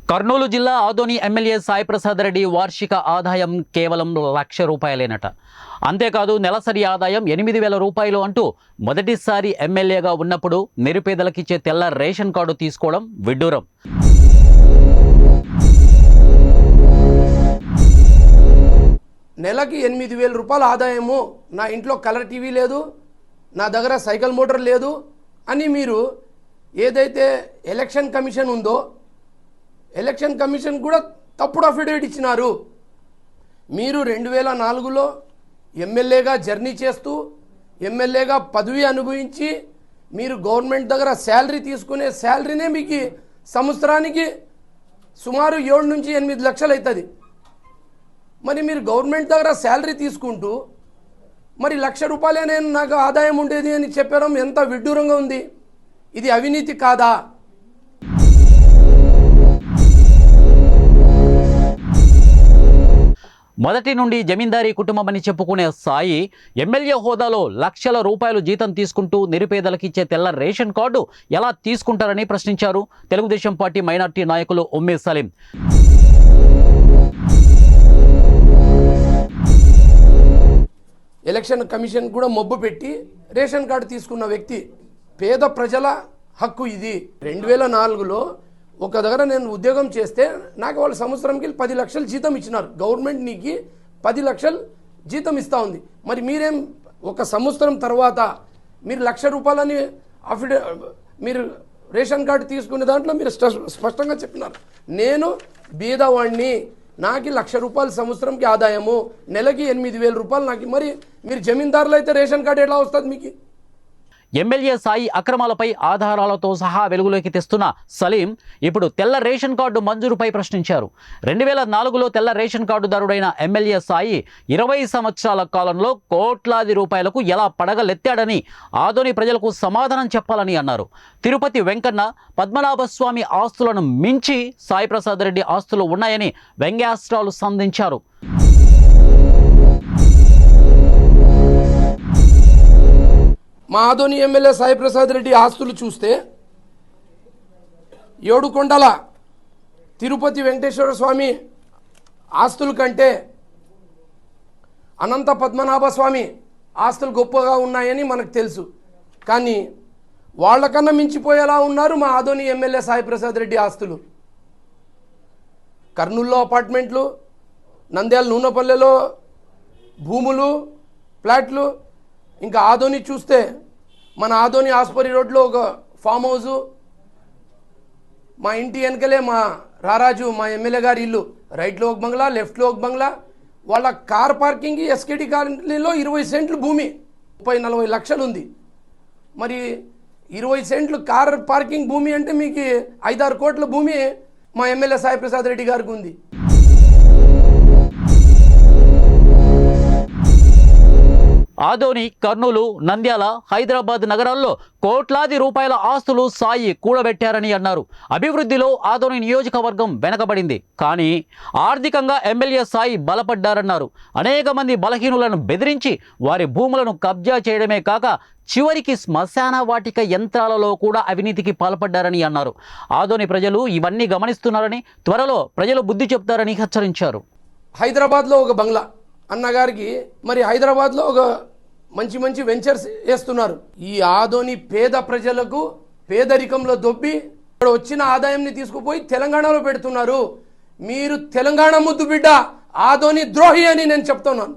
కర్నూలు జిల్లా ఆదోని ఎమ్మెల్యే సాయి ప్రసాద్ రెడ్డి వార్షిక ఆదాయం కేవలం ₹1,00,000 అంతేకాదు నెలసరి ఆదాయం 8,000 రూపాయలు అంటూ మొదటిసారి ఎమ్మెల్యేగా ఉన్నప్పుడు నిరుపేదలకిచ్చే తెల్ల రేషన్ కార్డు తీసుకోవడం విడ్డూరం. నెలకి 8,000 రూపాయల ఆదాయము, నా ఇంట్లో కలర్ టీవీ లేదు, నా దగ్గర సైకిల్ మోటార్ లేదు అని మీరు ఏదైతే ఎలక్షన్ కమిషన్ ఉందో ఎలక్షన్ కమిషన్ కూడా తప్పుడు అఫిడవిట్ ఇచ్చినారు. మీరు 2004లో ఎమ్మెల్యేగా జర్నీ చేస్తూ ఎమ్మెల్యేగా పదవి అనుభవించి మీరు గవర్నమెంట్ దగ్గర శాలరీ తీసుకునే శాలరీనే మీకు సంవత్సరానికి సుమారు 7 నుంచి 8 లక్షలు అవుతుంది. మరి మీరు గవర్నమెంట్ దగ్గర శాలరీ తీసుకుంటూ మరి ₹1,00,000 నేను నాకు ఆదాయం ఉండేది అని చెప్పడం ఎంత విడ్డూరంగా ఉంది. ఇది అవినీతి కాదా? మొదటి నుండి జమీందారీ కుటుంబమని చెప్పుకునే సాయి ఎమ్మెల్యే హోదాలో లక్షల రూపాయలు జీతం తీసుకుంటూ నిరుపేదలకిచ్చే తెల్ల రేషన్ కార్డు ఎలా తీసుకుంటారని ప్రశ్నించారు తెలుగుదేశం పార్టీ మైనార్టీ నాయకులు ఉమ్మే సలీం. ఎలక్షన్ కమిషన్ కూడా మొబ్బు పెట్టి రేషన్ కార్డు తీసుకున్న వ్యక్తి. పేద ప్రజల హక్కు ఇది. 2004లో ఒక దగ్గర నేను ఉద్యోగం చేస్తే నాకు వాళ్ళు సంవత్సరంకి 10 లక్షలు జీతం ఇచ్చినారు. గవర్నమెంట్ నీకు 10 లక్షలు జీతం ఇస్తూ ఉంది. మరి మీరేం ఒక సంవత్సరం తర్వాత మీరు ₹1,00,000 మీరు రేషన్ కార్డు తీసుకునే దాంట్లో మీరు స్పష్టంగా చెప్పినారు, నేను బీదవాణ్ణి, నాకు ₹1,00,000 సంవత్సరంకి ఆదాయము, నెలకి 8,000 రూపాయలు నాకు. మరి మీరు జమీందారులు అయితే రేషన్ కార్డు ఎలా వస్తుంది మీకు? ఎమ్మెల్యే సాయి అక్రమాలపై ఆధారాలతో సహా వెలుగులోకి తెస్తున్న సలీం ఇప్పుడు తెల్ల రేషన్ కార్డు మంజూరుపై ప్రశ్నించారు. 2004లో తెల్ల రేషన్ కార్డుదారుడైన ఎమ్మెల్యే సాయి 20 సంవత్సరాల కాలంలో కోట్లాది రూపాయలకు ఎలా పడగలెత్తాడని ఆదోని ప్రజలకు సమాధానం చెప్పాలని అన్నారు. తిరుపతి వెంకన్న, పద్మనాభస్వామి ఆస్తులను మించి సాయి ప్రసాద్ రెడ్డి ఆస్తులు ఉన్నాయని వ్యంగ్యాస్త్రాలు సంధించారు. మా ఆదోని ఎమ్మెల్యే సాయి ప్రసాద్ రెడ్డి ఆస్తులు చూస్తే ఏడుకొండల తిరుపతి వెంకటేశ్వర స్వామి ఆస్తుల కంటే అనంత పద్మనాభ స్వామి ఆస్తులు గొప్పగా ఉన్నాయని మనకు తెలుసు. కానీ వాళ్ళకన్నా మించిపోయేలా ఉన్నారు మా ఆదోని ఎమ్మెల్యే సాయి ప్రసాద్ రెడ్డి ఆస్తులు. కర్నూలులో అపార్ట్మెంట్లు, నంద్యాల నూనెపల్లెలో భూములు, ఫ్లాట్లు, ఇంకా ఆదోని చూస్తే మన ఆదోని ఆస్పరి రోడ్లో ఒక ఫామ్ హౌజు, మా ఇంటి వెనకలే మా రారాజు మా ఎమ్మెల్యే గారి ఇల్లు, రైట్లో ఒక బంగ్లా, లెఫ్ట్లో ఒక బంగ్లా. వాళ్ళ కార్ పార్కింగ్ ఎస్కేటీ కాలనీలో 20 సెంట్లు భూమి 30-40 లక్షలు ఉంది. మరి 20 సెంట్లు కార్ పార్కింగ్ భూమి అంటే మీకు 5-6 కోట్ల భూమి మా ఎమ్మెల్యే సాయి ప్రసాద్ రెడ్డి గారికి ఉంది. ఆదోని, కర్నూలు, నంద్యాల, హైదరాబాద్ నగరాల్లో కోట్లాది రూపాయల ఆస్తులు సాయి కూడబెట్టారని అన్నారు. అభివృద్ధిలో ఆదోని నియోజకవర్గం వెనకబడింది, కానీ ఆర్థికంగా ఎమ్మెల్యే సాయి బలపడ్డారన్నారు. అనేక మంది బలహీనులను బెదిరించి వారి భూములను కబ్జా చేయడమే కాక చివరికి శ్మశాన వాటిక యంత్రాలలో కూడా అవినీతికి పాల్పడ్డారని అన్నారు. ఆదోని ప్రజలు ఇవన్నీ గమనిస్తున్నారని, త్వరలో ప్రజలు బుద్ధి చెప్తారని హెచ్చరించారు. హైదరాబాద్లో ఒక బంగ్లా అన్నగారికి, మరి హైదరాబాద్లో ఒక మంచి మంచి వెంచర్స్ వేస్తున్నారు. ఈ ఆదోని పేద ప్రజలకు పేదరికంలో దొబ్బి ఇక్కడ వచ్చిన ఆదాయంని తీసుకుపోయి తెలంగాణలో పెడుతున్నారు. మీరు తెలంగాణ ముద్దు బిడ్డ, ఆదోని ద్రోహి అని నేను చెప్తున్నాను.